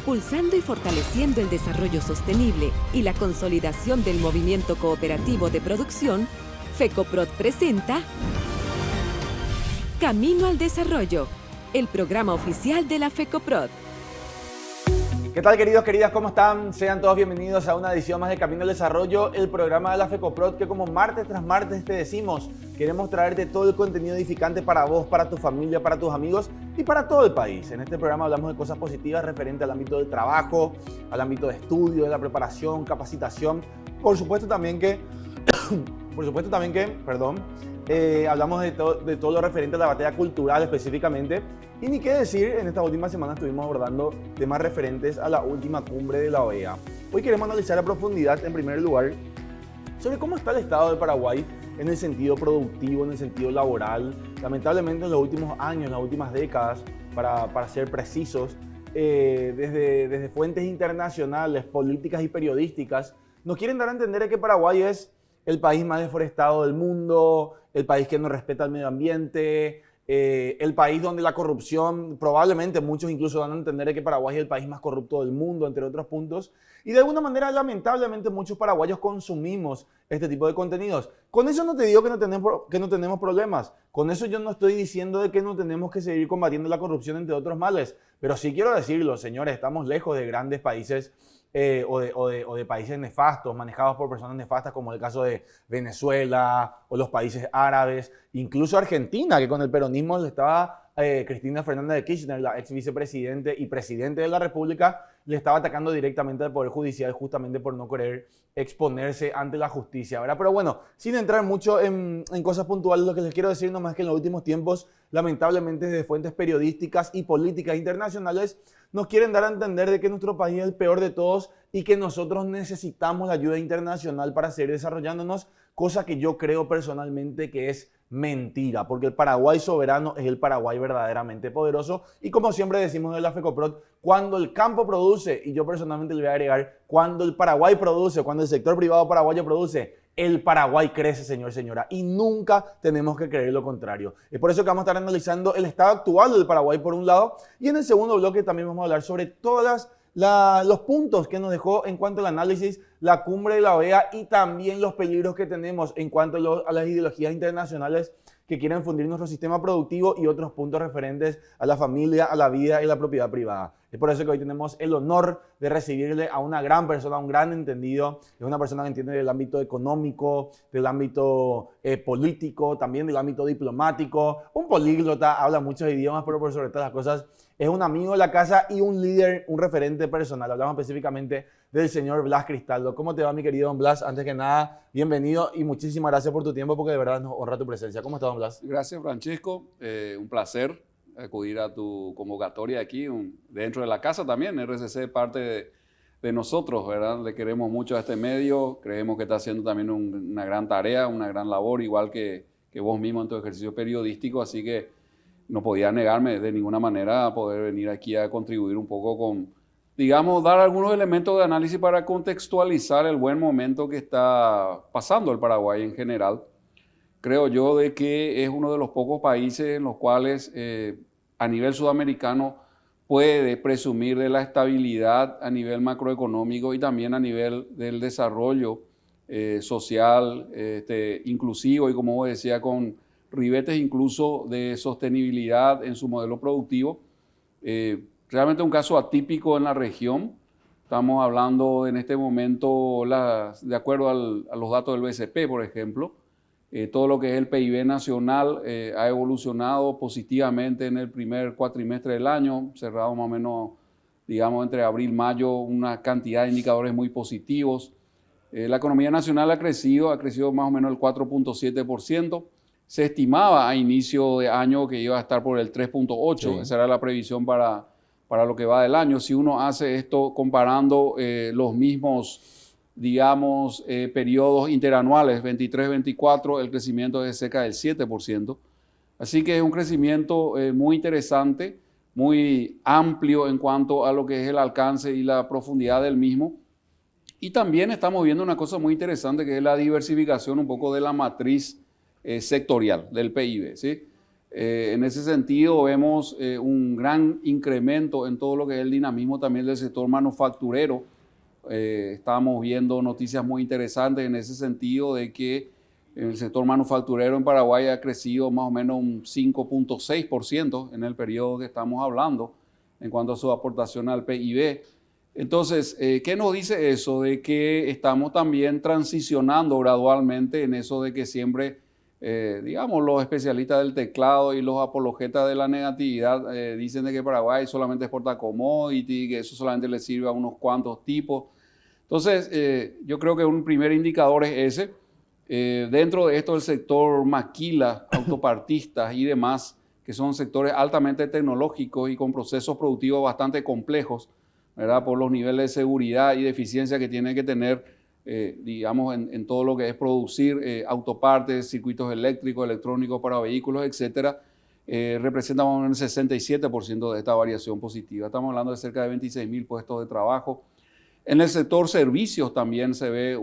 impulsando y fortaleciendo el desarrollo sostenible y la consolidación del movimiento cooperativo de producción, FECOPROD presenta Camino al Desarrollo, el programa oficial de la FECOPROD. ¿Qué tal, queridos, queridas? ¿Cómo están? Sean todos bienvenidos a una edición más de Camino al Desarrollo, el programa de la FECOPROD que como martes tras martes te decimos, queremos traerte todo el contenido edificante para vos, para tu familia, para tus amigos y para todo el país. En este programa hablamos de cosas positivas referentes al ámbito del trabajo, al ámbito de estudio, de la preparación, capacitación. Por supuesto también que hablamos de todo lo referente a la batalla cultural específicamente. Y ni qué decir, en estas últimas semanas estuvimos abordando temas referentes a la última cumbre de la OEA. Hoy queremos analizar a profundidad, en primer lugar, sobre cómo está el estado de Paraguay en el sentido productivo, en el sentido laboral. Lamentablemente en los últimos años, en las últimas décadas, para ser precisos, desde fuentes internacionales, políticas y periodísticas, nos quieren dar a entender que Paraguay es el país más deforestado del mundo, el país que no respeta el medio ambiente, el país donde la corrupción, probablemente muchos incluso dan a entender que Paraguay es el país más corrupto del mundo, entre otros puntos. Y de alguna manera, lamentablemente, muchos paraguayos consumimos este tipo de contenidos. Con eso no te digo que no tenemos problemas. Con eso yo no estoy diciendo de que no tenemos que seguir combatiendo la corrupción, entre otros males. Pero sí quiero decirlo, señores, estamos lejos de grandes países o de países nefastos, manejados por personas nefastas, como el caso de Venezuela o los países árabes, incluso Argentina, que con el peronismo le estaba Cristina Fernández de Kirchner, la ex vicepresidente y presidente de la República, le estaba atacando directamente al Poder Judicial justamente por no querer exponerse ante la justicia, ¿verdad? Pero bueno, sin entrar mucho en cosas puntuales, lo que les quiero decir nomás es que en los últimos tiempos, lamentablemente desde fuentes periodísticas y políticas internacionales, nos quieren dar a entender de que nuestro país es el peor de todos y que nosotros necesitamos la ayuda internacional para seguir desarrollándonos, cosa que yo creo personalmente que es mentira, porque el Paraguay soberano es el Paraguay verdaderamente poderoso y como siempre decimos en la FECOPROD, cuando el campo produce, y yo personalmente le voy a agregar, cuando el Paraguay produce, cuando el sector privado paraguayo produce, el Paraguay crece, señor, señora, y nunca tenemos que creer lo contrario. Es por eso que vamos a estar analizando el estado actual del Paraguay por un lado, y en el segundo bloque también vamos a hablar sobre todos los puntos que nos dejó en cuanto al análisis la cumbre de la OEA y también los peligros que tenemos en cuanto a las ideologías internacionales que quieren fundir nuestro sistema productivo y otros puntos referentes a la familia, a la vida y la propiedad privada. Es por eso que hoy tenemos el honor de recibirle a una gran persona, a un gran entendido, es una persona que entiende del ámbito económico, del ámbito político, también del ámbito diplomático, un políglota, habla muchos idiomas, pero por sobre todas las cosas es un amigo de la casa y un líder, un referente personal. Hablamos específicamente del señor Blas Cristaldo. ¿Cómo te va, mi querido don Blas? Antes que nada, bienvenido y muchísimas gracias por tu tiempo porque de verdad nos honra tu presencia. ¿Cómo estás, don Blas? Gracias, Francisco. Un placer acudir a tu convocatoria aquí, dentro de la casa también. RCC es parte de nosotros, ¿verdad? Le queremos mucho a este medio. Creemos que está haciendo también una gran tarea, una gran labor, igual que vos mismo en tu ejercicio periodístico. Así que no podía negarme de ninguna manera a poder venir aquí a contribuir un poco con, digamos, dar algunos elementos de análisis para contextualizar el buen momento que está pasando el Paraguay en general. Creo yo de que es uno de los pocos países en los cuales a nivel sudamericano puede presumir de la estabilidad a nivel macroeconómico y también a nivel del desarrollo social, inclusivo y como vos decía, con ribetes incluso de sostenibilidad en su modelo productivo. Realmente un caso atípico en la región. Estamos hablando en este momento, de acuerdo a los datos del BCP, por ejemplo, todo lo que es el PIB nacional ha evolucionado positivamente en el primer cuatrimestre del año, cerrado más o menos, digamos, entre abril y mayo, una cantidad de indicadores muy positivos. La economía nacional ha crecido más o menos el 4.7%. Se estimaba a inicio de año que iba a estar por el 3.8%, sí. Esa era la previsión para lo que va del año. Si uno hace esto comparando los mismos, digamos, periodos interanuales, 23-24, el crecimiento es cerca del 7%. Así que es un crecimiento muy interesante, muy amplio en cuanto a lo que es el alcance y la profundidad del mismo. Y también estamos viendo una cosa muy interesante que es la diversificación un poco de la matriz sectorial del PIB, ¿sí? En ese sentido vemos un gran incremento en todo lo que es el dinamismo también del sector manufacturero. Estamos viendo noticias muy interesantes en ese sentido de que el sector manufacturero en Paraguay ha crecido más o menos un 5.6% en el periodo que estamos hablando en cuanto a su aportación al PIB. Entonces, ¿qué nos dice eso? De que estamos también transicionando gradualmente en eso de que siempre, digamos, los especialistas del teclado y los apologetas de la negatividad dicen de que Paraguay solamente exporta commodity, que eso solamente le sirve a unos cuantos tipos. Entonces, yo creo que un primer indicador es ese. Dentro de esto, el sector maquila, autopartistas y demás, que son sectores altamente tecnológicos y con procesos productivos bastante complejos, ¿verdad? Por los niveles de seguridad y de eficiencia que tienen que tener, digamos, en todo lo que es producir autopartes, circuitos eléctricos, electrónicos para vehículos, etcétera, representa más o menos el 67% de esta variación positiva. Estamos hablando de cerca de 26.000 puestos de trabajo. En el sector servicios también se ve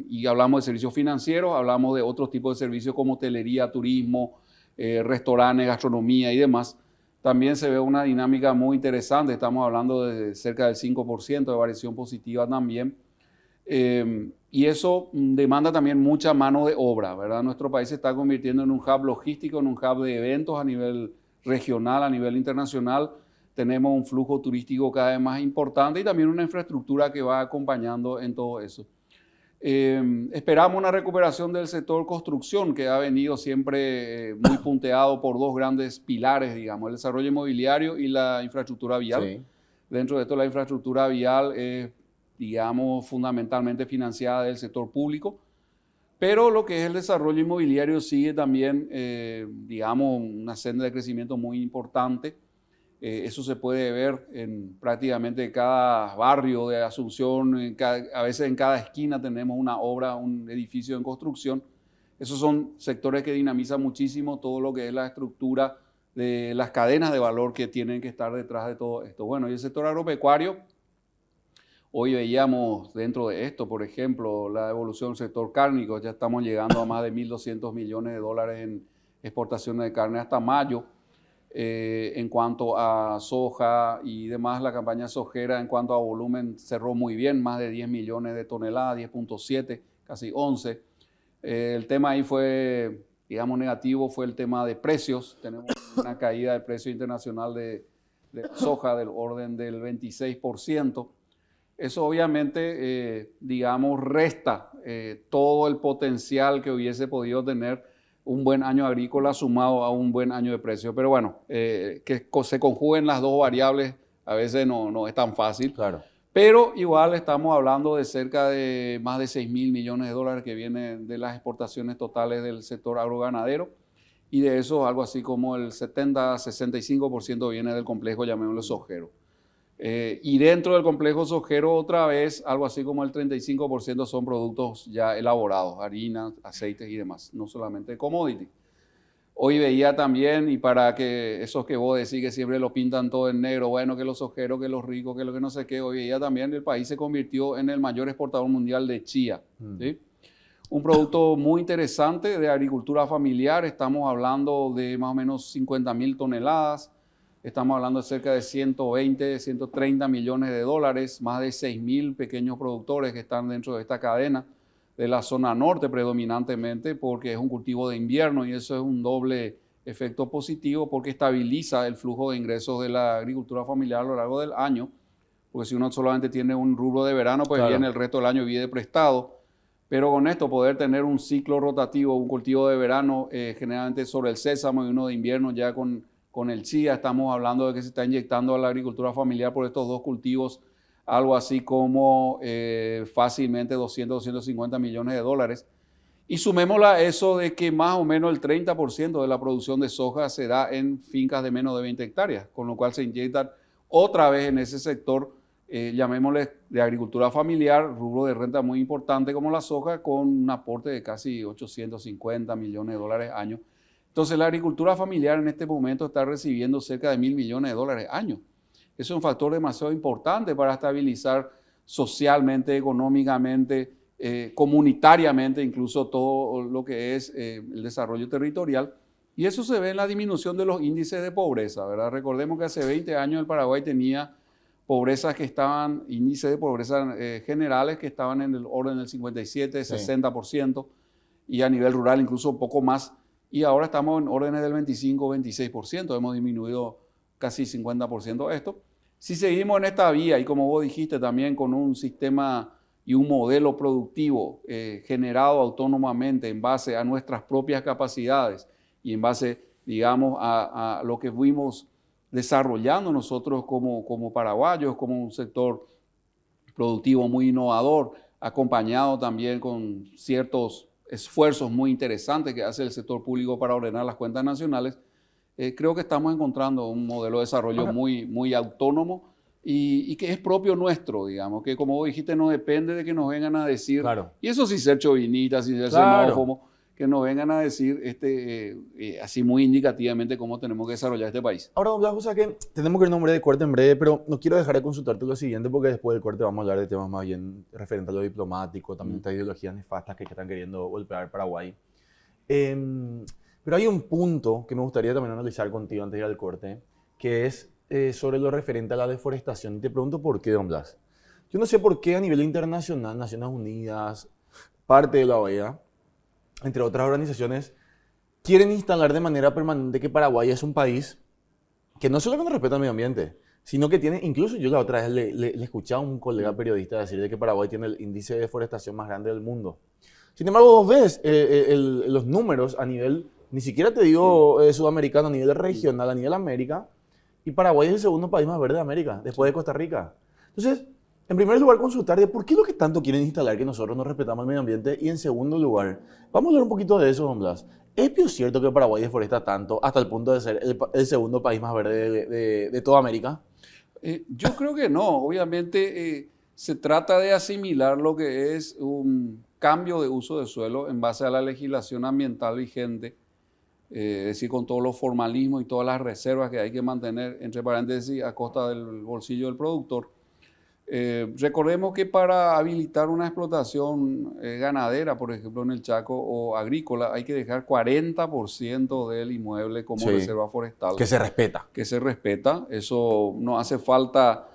y hablamos de servicios financieros, hablamos de otros tipos de servicios como hotelería, turismo, restaurantes, gastronomía y demás. También se ve una dinámica muy interesante, estamos hablando de cerca del 5% de variación positiva también. Y eso demanda también mucha mano de obra, ¿verdad? Nuestro país se está convirtiendo en un hub logístico, en un hub de eventos a nivel regional, a nivel internacional. Tenemos un flujo turístico cada vez más importante y también una infraestructura que va acompañando en todo eso. Esperamos una recuperación del sector construcción, que ha venido siempre muy punteado por dos grandes pilares, digamos, el desarrollo inmobiliario y la infraestructura vial. Sí. Dentro de esto, la infraestructura vial es, digamos, fundamentalmente financiada del sector público, pero lo que es el desarrollo inmobiliario sigue también, digamos, una senda de crecimiento muy importante. Eso se puede ver en prácticamente cada barrio de Asunción, a veces en cada esquina tenemos una obra, un edificio en construcción. Esos son sectores que dinamizan muchísimo todo lo que es la estructura de las cadenas de valor que tienen que estar detrás de todo esto. Bueno, y el sector agropecuario, hoy veíamos dentro de esto, por ejemplo, la evolución del sector cárnico. Ya estamos llegando a más de 1.200 millones de dólares en exportaciones de carne hasta mayo. En cuanto a soja y demás, la campaña sojera en cuanto a volumen cerró muy bien, más de 10 millones de toneladas, 10.7, casi 11. El tema ahí fue, digamos, negativo, fue el tema de precios. Tenemos una caída del precio internacional de soja del orden del 26%. Eso obviamente, digamos, resta todo el potencial que hubiese podido tener un buen año agrícola sumado a un buen año de precio. Pero bueno, que se conjuguen las dos variables a veces no es tan fácil. Claro. Pero igual estamos hablando de cerca de más de 6.000 millones de dólares que vienen de las exportaciones totales del sector agroganadero. Y de eso algo así como el 70-65% viene del complejo, llamémoslo sojero. Y dentro del complejo sojero otra vez algo así como el 35% son productos ya elaborados, harinas, aceites y demás, no solamente commodity. Hoy veía también, y para que esos que vos decís que siempre lo pintan todo en negro, bueno, que los sojeros, que los ricos, que lo que no sé qué, hoy veía también el país se convirtió en el mayor exportador mundial de chía. ¿Sí? Un producto muy interesante de agricultura familiar, estamos hablando de más o menos 50.000 toneladas. Estamos hablando de cerca de 120, 130 millones de dólares, más de 6.000 pequeños productores que están dentro de esta cadena de la zona norte predominantemente, porque es un cultivo de invierno y eso es un doble efecto positivo porque estabiliza el flujo de ingresos de la agricultura familiar a lo largo del año, porque si uno solamente tiene un rubro de verano, pues claro, viene el resto del año viene prestado. Pero con esto poder tener un ciclo rotativo, un cultivo de verano generalmente sobre el sésamo y uno de invierno ya con el chía, estamos hablando de que se está inyectando a la agricultura familiar por estos dos cultivos algo así como fácilmente 200, 250 millones de dólares. Y sumémosle a eso de que más o menos el 30% de la producción de soja se da en fincas de menos de 20 hectáreas, con lo cual se inyectan otra vez en ese sector, llamémosle de agricultura familiar, rubro de renta muy importante como la soja, con un aporte de casi 850 millones de dólares año. Entonces la agricultura familiar en este momento está recibiendo cerca de 1.000 millones de dólares año. Eso es un factor demasiado importante para estabilizar socialmente, económicamente, comunitariamente, incluso todo lo que es el desarrollo territorial. Y eso se ve en la disminución de los índices de pobreza, ¿verdad? Recordemos que hace 20 años el Paraguay tenía pobrezas que estaban, índices de pobreza generales que estaban en el orden del 57, 60%, y a nivel rural incluso un poco más. Y ahora estamos en órdenes del 25, 26%. Hemos disminuido casi 50% esto. Si seguimos en esta vía y como vos dijiste también con un sistema y un modelo productivo generado autónomamente en base a nuestras propias capacidades y en base, digamos, a lo que fuimos desarrollando nosotros como paraguayos, como un sector productivo muy innovador, acompañado también con ciertos esfuerzos muy interesantes que hace el sector público para ordenar las cuentas nacionales, creo que estamos encontrando un modelo de desarrollo muy autónomo y que es propio nuestro, digamos, que como vos dijiste no depende de que nos vengan a decir, y eso sí ser chauvinistas, sin ser xenófobos, que nos vengan a decir así muy indicativamente cómo tenemos que desarrollar este país. Ahora, don Blas, o sea que tenemos que ir a un nombre de corte en breve, pero no quiero dejar de consultarte lo siguiente porque después del corte vamos a hablar de temas más bien referentes a lo diplomático, también estas ideologías nefastas que están queriendo golpear Paraguay. Pero hay un punto que me gustaría también analizar contigo antes de ir al corte, que es sobre lo referente a la deforestación. Y te pregunto por qué, don Blas. Yo no sé por qué a nivel internacional, Naciones Unidas, parte de la OEA, entre otras organizaciones, quieren instalar de manera permanente que Paraguay es un país que no solo que no respeta el medio ambiente, sino que tiene, incluso yo la otra vez le escuché a un colega periodista decir de que Paraguay tiene el índice de deforestación más grande del mundo. Sin embargo, vos ves los números a nivel, ni siquiera te digo sudamericano, a nivel regional, a nivel América, y Paraguay es el segundo país más verde de América, después de Costa Rica. Entonces, en primer lugar, consultar de por qué lo que tanto quieren instalar que nosotros no respetamos el medio ambiente. Y en segundo lugar, vamos a hablar un poquito de eso, don Blas. ¿Es cierto que Paraguay deforesta tanto hasta el punto de ser el segundo país más verde de toda América? Yo creo que no. Obviamente se trata de asimilar lo que es un cambio de uso de suelo en base a la legislación ambiental vigente, es decir, con todos los formalismos y todas las reservas que hay que mantener, entre paréntesis, a costa del bolsillo del productor. Recordemos que para habilitar una explotación ganadera, por ejemplo en el Chaco, o agrícola, hay que dejar 40% del inmueble como reserva forestal. Que se respeta. Que se respeta. Eso no hace falta.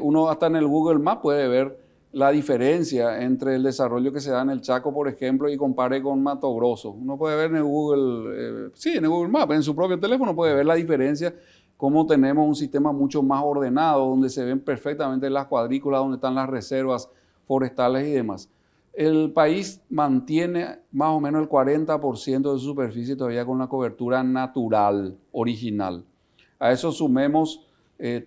Uno hasta en el Google Maps puede ver la diferencia entre el desarrollo que se da en el Chaco, por ejemplo, y compare con Mato Grosso. Uno puede ver en el Google, en el Google Maps, en su propio teléfono puede ver la diferencia. Cómo tenemos un sistema mucho más ordenado, donde se ven perfectamente las cuadrículas, donde están las reservas forestales y demás. El país mantiene más o menos el 40% de su superficie todavía con la cobertura natural, original. A eso sumemos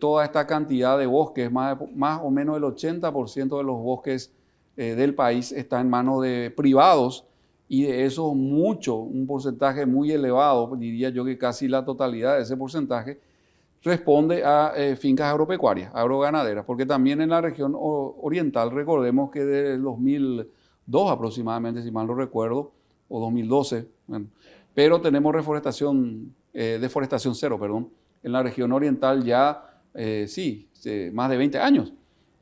toda esta cantidad de bosques, más o menos el 80% de los bosques del país está en manos de privados, y de eso un porcentaje muy elevado, diría yo que casi la totalidad de ese porcentaje, responde a fincas agropecuarias, agroganaderas, porque también en la región oriental, recordemos que desde el 2002 aproximadamente, si mal no recuerdo, o 2012, bueno, pero tenemos deforestación cero, perdón, en la región oriental ya, más de 20 años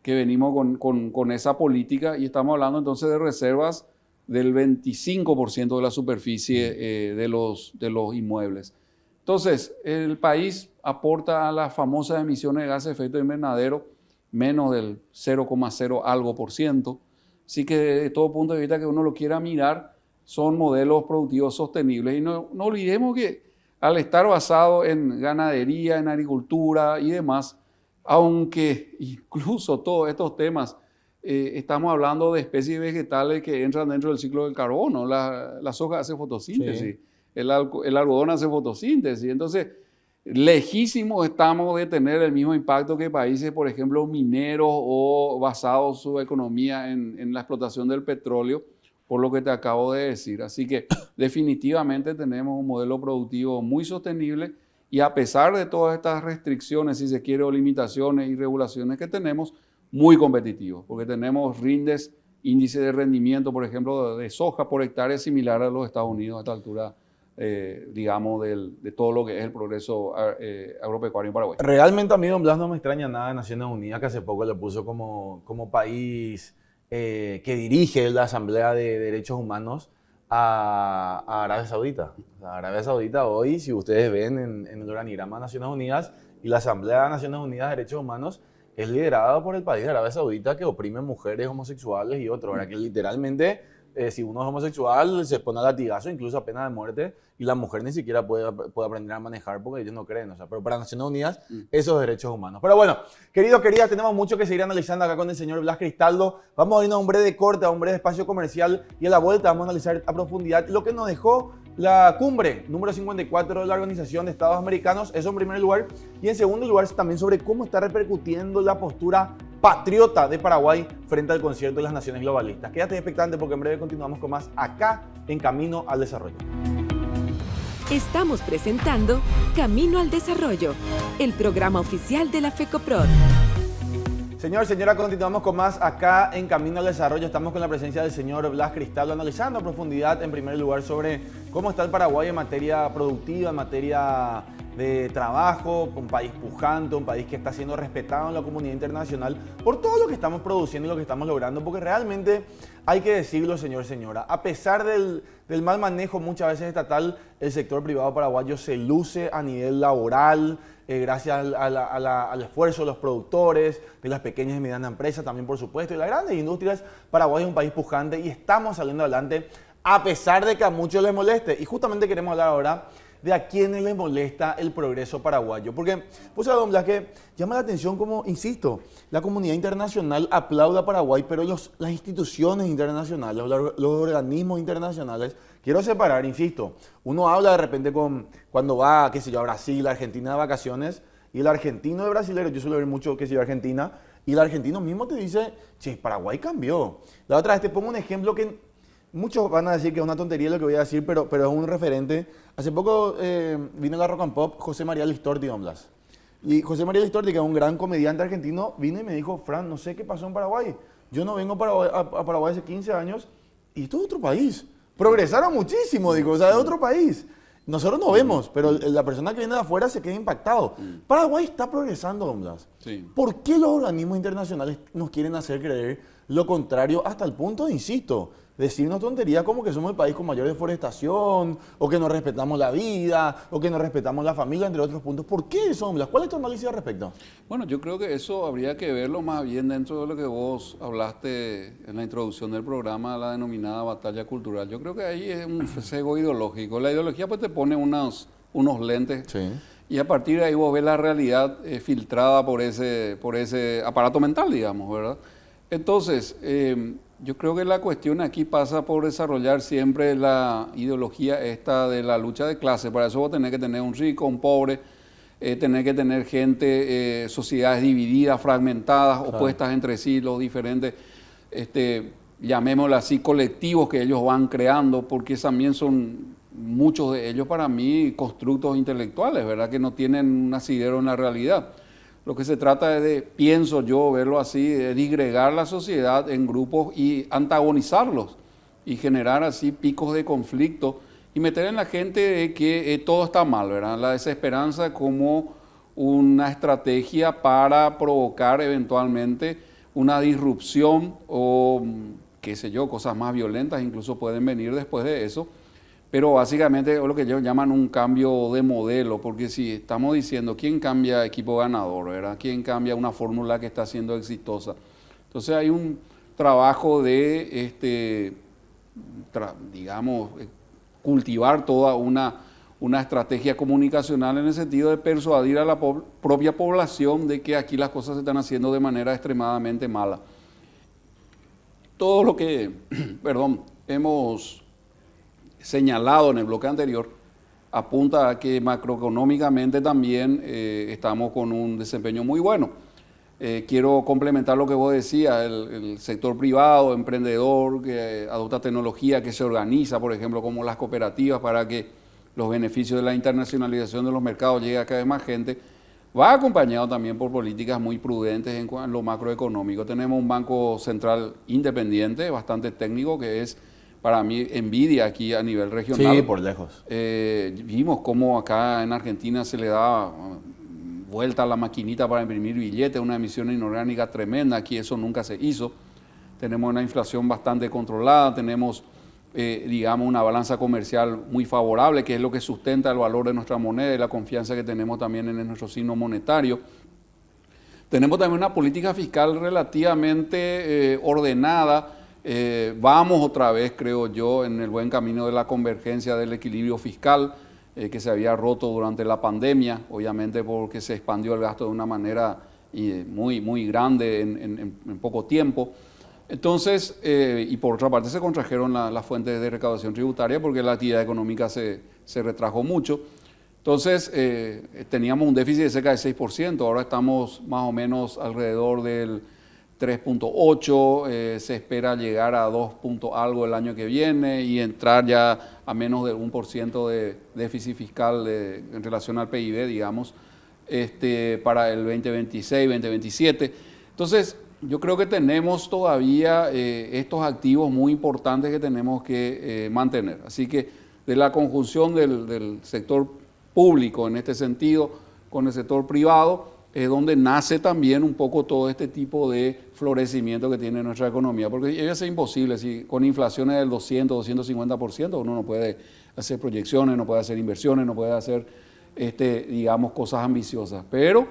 que venimos con esa política, y estamos hablando entonces de reservas del 25% de la superficie de los inmuebles. Entonces, el país aporta a las famosas emisiones de gases de efecto invernadero menos del 0,0 algo por ciento. Así que de todo punto de vista que uno lo quiera mirar, son modelos productivos sostenibles. Y no olvidemos que al estar basado en ganadería, en agricultura y demás, aunque incluso todos estos temas, estamos hablando de especies vegetales que entran dentro del ciclo del carbono. La soja hace fotosíntesis. Sí. El algodón hace fotosíntesis. Entonces, lejísimos estamos de tener el mismo impacto que países, por ejemplo, mineros o basados su economía en la explotación del petróleo, por lo que te acabo de decir. Así que definitivamente tenemos un modelo productivo muy sostenible, y a pesar de todas estas restricciones, si se quiere, o limitaciones y regulaciones que tenemos, muy competitivo, porque tenemos índice de rendimiento, por ejemplo, de soja por hectárea similar a los Estados Unidos a esta altura, digamos, de todo lo que es el progreso agropecuario en Paraguay. Realmente a mí, don Blas, no me extraña nada de Naciones Unidas, que hace poco lo puso como país que dirige la Asamblea de Derechos Humanos a Arabia Saudita. O sea, Arabia Saudita hoy, si ustedes ven en el organigrama de Naciones Unidas y la Asamblea de Naciones Unidas de Derechos Humanos, es liderada por el país de Arabia Saudita que oprime mujeres homosexuales y otros, ¿verdad? Que literalmente, si uno es homosexual, se pone a latigazo, incluso a pena de muerte, y la mujer ni siquiera puede aprender a manejar porque ellos no creen. O sea, pero para Naciones Unidas, esos derechos humanos. Pero bueno, queridos, queridas, tenemos mucho que seguir analizando acá con el señor Blas Cristaldo. Vamos a irnos a un breve corte, a un breve espacio comercial, y a la vuelta vamos a analizar a profundidad lo que nos dejó la cumbre número 54 de la Organización de Estados Americanos, eso en primer lugar, y en segundo lugar también sobre cómo está repercutiendo la postura patriota de Paraguay frente al concierto de las naciones globalistas. Quédate expectante porque en breve continuamos con más acá en Camino al Desarrollo. Estamos presentando Camino al Desarrollo, el programa oficial de la FECOPROD. Señor, señora, continuamos con más acá en Camino al Desarrollo. Estamos con la presencia del señor Blas Cristaldo analizando a profundidad, en primer lugar, sobre cómo está el Paraguay en materia productiva, en materia de trabajo, un país pujante, un país que está siendo respetado en la comunidad internacional por todo lo que estamos produciendo y lo que estamos logrando, porque realmente hay que decirlo, señor, señora, a pesar del mal manejo muchas veces estatal, el sector privado paraguayo se luce a nivel laboral, gracias al esfuerzo de los productores, de las pequeñas y medianas empresas también, por supuesto, y las grandes industrias. Paraguay es un país pujante y estamos saliendo adelante a pesar de que a muchos les moleste. Y justamente queremos hablar ahora de a quienes les molesta el progreso paraguayo. Porque, pues, don Blas, que llama la atención como, insisto, la comunidad internacional aplaude a Paraguay, pero las instituciones internacionales, los organismos internacionales, quiero separar, insisto, uno habla de repente cuando va, qué sé yo, a Brasil, a Argentina de vacaciones, y el argentino de brasilero, yo suelo ver mucho, qué sé yo, Argentina, y el argentino mismo te dice, che, Paraguay cambió. La otra vez te pongo un ejemplo que muchos van a decir que es una tontería lo que voy a decir, pero es un referente. Hace poco vino a la Rock and Pop José María Listorti, don Blas. Y José María Listorti, que es un gran comediante argentino, vino y me dijo, Fran, no sé qué pasó en Paraguay. Yo no vengo a Paraguay hace 15 años y esto es otro país. Progresaron muchísimo, digo, o sea, es otro país. Nosotros no vemos, pero la persona que viene de afuera se queda impactado. Paraguay está progresando, don Blas. Sí. ¿Por qué los organismos internacionales nos quieren hacer creer lo contrario hasta el punto de, insisto, decirnos tonterías como que somos el país con mayor deforestación, o que no respetamos la vida, o que no respetamos la familia, entre otros puntos? ¿Por qué eso, don Blas? ¿Cuál es tu análisis al respecto? Bueno, yo creo que eso habría que verlo más bien dentro de lo que vos hablaste en la introducción del programa, la denominada batalla cultural. Yo creo que ahí es un sesgo ideológico. La ideología pues te pone unos lentes, Sí. y a partir de ahí vos ves la realidad filtrada por ese aparato mental, digamos, ¿verdad? Entonces, yo creo que la cuestión aquí pasa por desarrollar siempre la ideología esta de la lucha de clase. Para eso vos tenés que tener un rico, un pobre, tenés que tener gente, sociedades divididas, fragmentadas, opuestas entre sí, los diferentes, llamémoslo así, colectivos que ellos van creando, porque también son muchos de ellos para mí constructos intelectuales, ¿verdad? Que no tienen un asidero en la realidad. Lo que se trata es de, pienso yo, verlo así, de disgregar la sociedad en grupos y antagonizarlos y generar así picos de conflicto y meter en la gente que todo está mal, ¿verdad? La desesperanza como una estrategia para provocar eventualmente una disrupción o, qué sé yo, cosas más violentas incluso pueden venir después de eso. Pero básicamente es lo que ellos llaman un cambio de modelo, porque si estamos diciendo quién cambia equipo ganador, ¿verdad? ¿Quién cambia una fórmula que está siendo exitosa? Entonces hay un trabajo de, digamos, cultivar toda una estrategia comunicacional en el sentido de persuadir a la propia población de que aquí las cosas se están haciendo de manera extremadamente mala. Todo lo que, hemos señalado en el bloque anterior apunta a que macroeconómicamente también estamos con un desempeño muy bueno. Quiero complementar lo que vos decías, el sector privado, emprendedor, que adopta tecnología, que se organiza, por ejemplo, como las cooperativas, para que los beneficios de la internacionalización de los mercados lleguen a cada vez más gente, va acompañado también por políticas muy prudentes en lo macroeconómico. Tenemos un Banco Central independiente, bastante técnico, que es para mí envidia aquí a nivel regional. Sí, por lejos. Vimos cómo acá en Argentina se le da vuelta a la maquinita para imprimir billetes, una emisión inorgánica tremenda. Aquí eso nunca se hizo. Tenemos una inflación bastante controlada, tenemos digamos, una balanza comercial muy favorable, que es lo que sustenta el valor de nuestra moneda y la confianza que tenemos también en nuestro signo monetario. Tenemos también una política fiscal relativamente ordenada. Vamos otra vez, creo yo, en el buen camino de la convergencia del equilibrio fiscal que se había roto durante la pandemia, obviamente porque se expandió el gasto de una manera muy grande en poco tiempo. Entonces, y por otra parte se contrajeron las fuentes de recaudación tributaria porque la actividad económica se retrajo mucho. Entonces, teníamos un déficit de cerca de 6%, ahora estamos más o menos alrededor del 3.8, se espera llegar a 2 algo el año que viene y entrar ya a menos del 1% de déficit fiscal en relación al PIB, digamos, para el 2026, 2027. Entonces, yo creo que tenemos todavía estos activos muy importantes que tenemos que mantener. Así que de la conjunción del sector público en este sentido con el sector privado es donde nace también un poco todo este tipo de florecimiento que tiene nuestra economía, porque debe ser imposible, si con inflaciones del 200, 250%, uno no puede hacer proyecciones, no puede hacer inversiones, no puede hacer, digamos, cosas ambiciosas, pero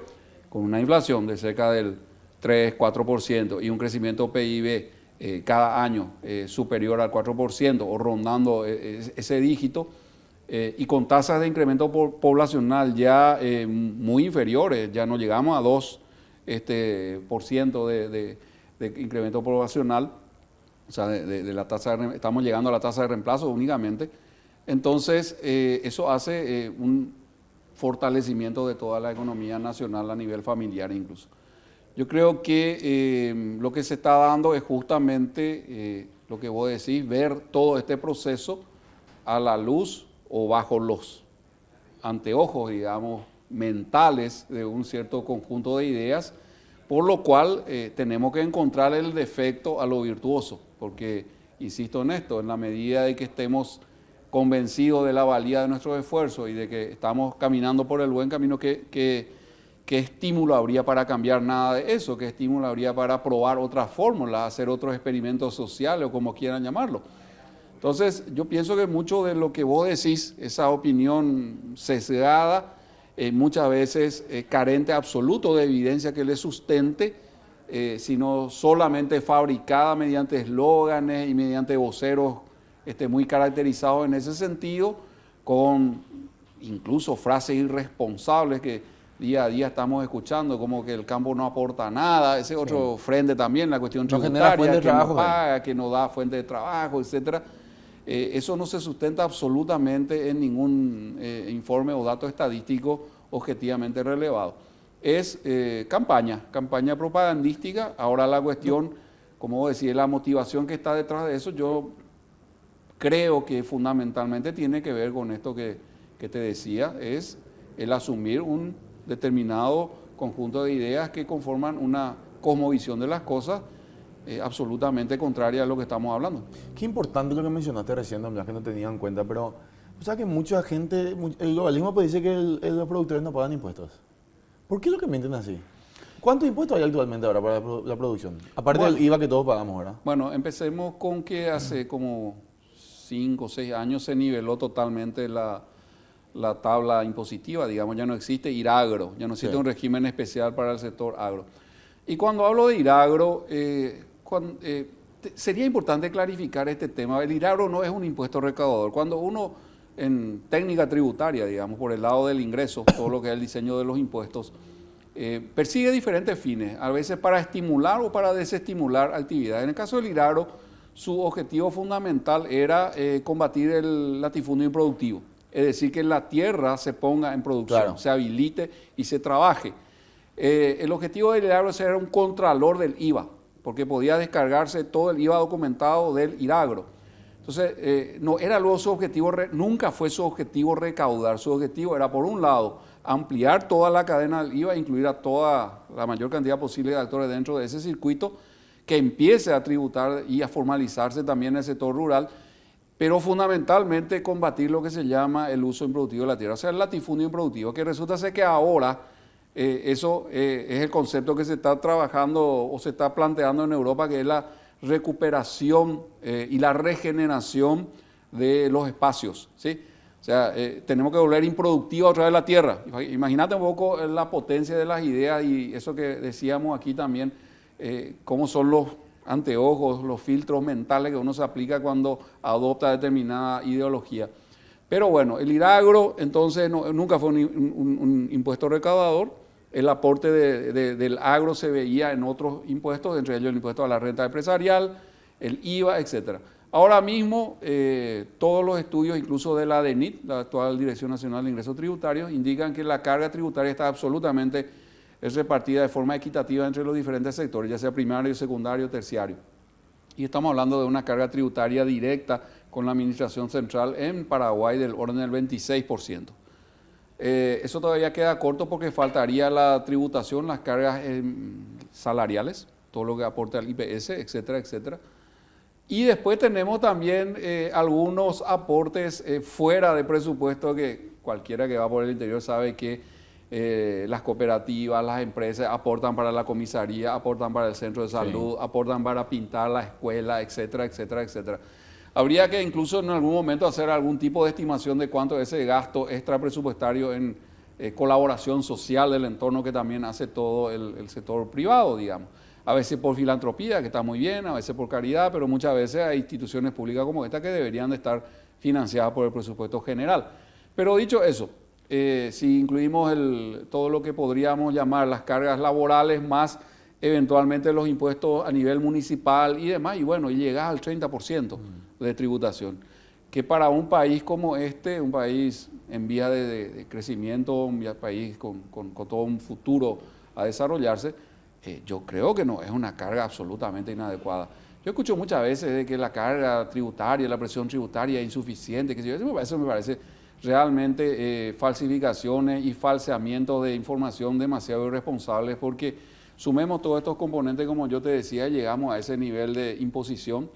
con una inflación de cerca del 3, 4% y un crecimiento PIB cada año superior al 4% o rondando ese dígito, y con tasas de incremento poblacional ya muy inferiores, ya no llegamos a 2% de incremento poblacional, o sea, de la tasa estamos llegando a la tasa de reemplazo únicamente. Entonces, eso hace un fortalecimiento de toda la economía nacional a nivel familiar incluso. Yo creo que lo que se está dando es justamente lo que vos decís, ver todo este proceso a la luz o bajo los anteojos, digamos, mentales de un cierto conjunto de ideas, por lo cual tenemos que encontrar el defecto a lo virtuoso, porque, insisto en esto, en la medida de que estemos convencidos de la valía de nuestros esfuerzos y de que estamos caminando por el buen camino, ¿qué estímulo habría para cambiar nada de eso? ¿Qué estímulo habría para probar otras fórmulas, hacer otros experimentos sociales o como quieran llamarlo? Entonces, yo pienso que mucho de lo que vos decís, esa opinión sesgada, muchas veces carente absoluto de evidencia que le sustente, sino solamente fabricada mediante eslóganes y mediante voceros muy caracterizados en ese sentido, con incluso frases irresponsables que día a día estamos escuchando, como que el campo no aporta nada, ese otro frente también, la cuestión tributaria, que no paga, que no da fuente de trabajo, etcétera. Eso no se sustenta absolutamente en ningún informe o dato estadístico objetivamente relevado. Es campaña propagandística. Ahora la cuestión, como vos decís, la motivación que está detrás de eso, yo creo que fundamentalmente tiene que ver con esto que te decía, es el asumir un determinado conjunto de ideas que conforman una cosmovisión de las cosas absolutamente contraria a lo que estamos hablando. Qué importante lo que mencionaste recién, también, que no tenía en cuenta, pero o sea que mucha gente, el globalismo pues dice que los productores no pagan impuestos. ¿Por qué es lo que mienten así? ¿Cuántos impuestos hay actualmente ahora para la producción? Aparte del IVA que todos pagamos, ¿verdad? Bueno, empecemos con que hace como 5 o 6 años se niveló totalmente la tabla impositiva, digamos, ya no existe IRAGRO, ya no existe un régimen especial para el sector agro. Y cuando hablo de IRAGRO, sería importante clarificar este tema. El IRAGRO no es un impuesto recaudador. Cuando uno, en técnica tributaria, digamos, por el lado del ingreso, todo lo que es el diseño de los impuestos, persigue diferentes fines, a veces para estimular o para desestimular actividades. En el caso del IRAGRO, su objetivo fundamental era combatir el latifundio improductivo, es decir, que la tierra se ponga en producción, se habilite y se trabaje. El objetivo del IRAGRO era un contralor del IVA, porque podía descargarse todo el IVA documentado del IRAGRO. Entonces, no era luego su objetivo, nunca fue su objetivo recaudar. Su objetivo era, por un lado, ampliar toda la cadena del IVA, incluir a toda la mayor cantidad posible de actores dentro de ese circuito, que empiece a tributar y a formalizarse también en el sector rural, pero fundamentalmente combatir lo que se llama el uso improductivo de la tierra, o sea, el latifundio improductivo, que resulta ser que ahora eso es el concepto que se está trabajando o se está planteando en Europa, que es la recuperación y la regeneración de los espacios, ¿sí? O sea, tenemos que volver improductiva otra vez la tierra. Imagínate un poco la potencia de las ideas y eso que decíamos aquí también, cómo son los anteojos, los filtros mentales que uno se aplica cuando adopta determinada ideología. Pero bueno, el IRAGRO entonces nunca fue un impuesto recaudador. El aporte del agro se veía en otros impuestos, entre ellos el impuesto a la renta empresarial, el IVA, etcétera. Ahora mismo, todos los estudios, incluso de la DENIT, la actual Dirección Nacional de Ingresos Tributarios, indican que la carga tributaria está absolutamente repartida de forma equitativa entre los diferentes sectores, ya sea primario, secundario, terciario. Y estamos hablando de una carga tributaria directa con la Administración Central en Paraguay del orden del 26%. Eso todavía queda corto porque faltaría la tributación, las cargas salariales, todo lo que aporta al IPS, etcétera, etcétera. Y después tenemos también algunos aportes fuera de presupuesto que cualquiera que va por el interior sabe que las cooperativas, las empresas aportan para la comisaría, aportan para el centro de salud, aportan para pintar la escuela, etcétera, etcétera, etcétera. Habría que incluso en algún momento hacer algún tipo de estimación de cuánto es ese gasto extra presupuestario en colaboración social del entorno que también hace todo el sector privado, digamos. A veces por filantropía, que está muy bien, a veces por caridad, pero muchas veces hay instituciones públicas como esta que deberían de estar financiadas por el presupuesto general. Pero dicho eso, si incluimos todo lo que podríamos llamar las cargas laborales más eventualmente los impuestos a nivel municipal y demás, y bueno, y llegas al 30% de tributación, que para un país como este, un país en vía de crecimiento, un país con todo un futuro a desarrollarse, yo creo que no es una carga absolutamente inadecuada. Yo escucho muchas veces de que la carga tributaria, la presión tributaria es insuficiente, que eso me parece realmente falsificaciones y falseamientos de información demasiado irresponsables, porque sumemos todos estos componentes, como yo te decía, llegamos a ese nivel de imposición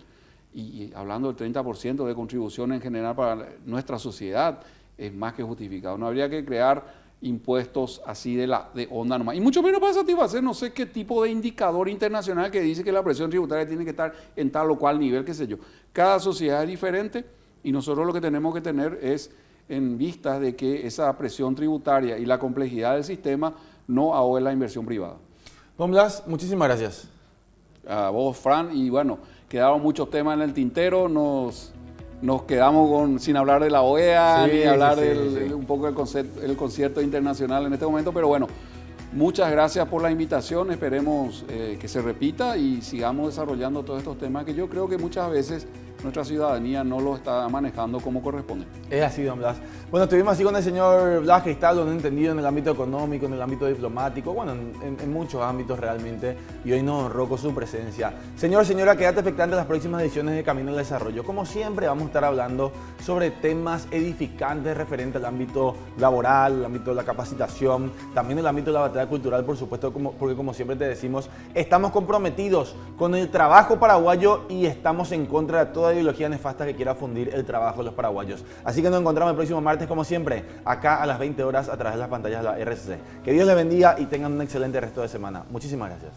y hablando del 30% de contribución en general para nuestra sociedad, es más que justificado. No habría que crear impuestos así de onda nomás. Y mucho menos para satisfacer no sé qué tipo de indicador internacional que dice que la presión tributaria tiene que estar en tal o cual nivel, qué sé yo. Cada sociedad es diferente y nosotros lo que tenemos que tener es en vistas de que esa presión tributaria y la complejidad del sistema no ahogue la inversión privada. Don Blas, muchísimas gracias. A vos, Fran, y bueno, quedaron muchos temas en el tintero, nos quedamos sin hablar de la OEA, ni hablar un poco del concierto internacional en este momento, pero bueno, muchas gracias por la invitación, esperemos que se repita y sigamos desarrollando todos estos temas que yo creo que muchas veces nuestra ciudadanía no lo está manejando como corresponde. Es así, don Blas. Bueno, estuvimos así con el señor Blas Cristaldo, un entendido en el ámbito económico, en el ámbito diplomático, bueno, en muchos ámbitos realmente, y hoy nos honró con su presencia. Señor, señora, quédate expectante a las próximas ediciones de Camino al Desarrollo. Como siempre, vamos a estar hablando sobre temas edificantes referentes al ámbito laboral, el ámbito de la capacitación, también el ámbito de la batalla cultural, por supuesto, porque como siempre te decimos, estamos comprometidos con el trabajo paraguayo y estamos en contra de toda ideología nefasta que quiera fundir el trabajo de los paraguayos. Así que nos encontramos el próximo martes, como siempre, acá a las 20 horas a través de las pantallas de la RCC. Que Dios les bendiga y tengan un excelente resto de semana. Muchísimas gracias.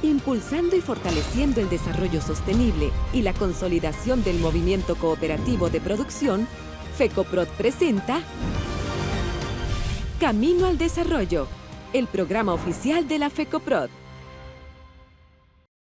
Impulsando y fortaleciendo el desarrollo sostenible y la consolidación del movimiento cooperativo de producción, FECOPROD presenta Camino al Desarrollo, el programa oficial de la FECOPROD.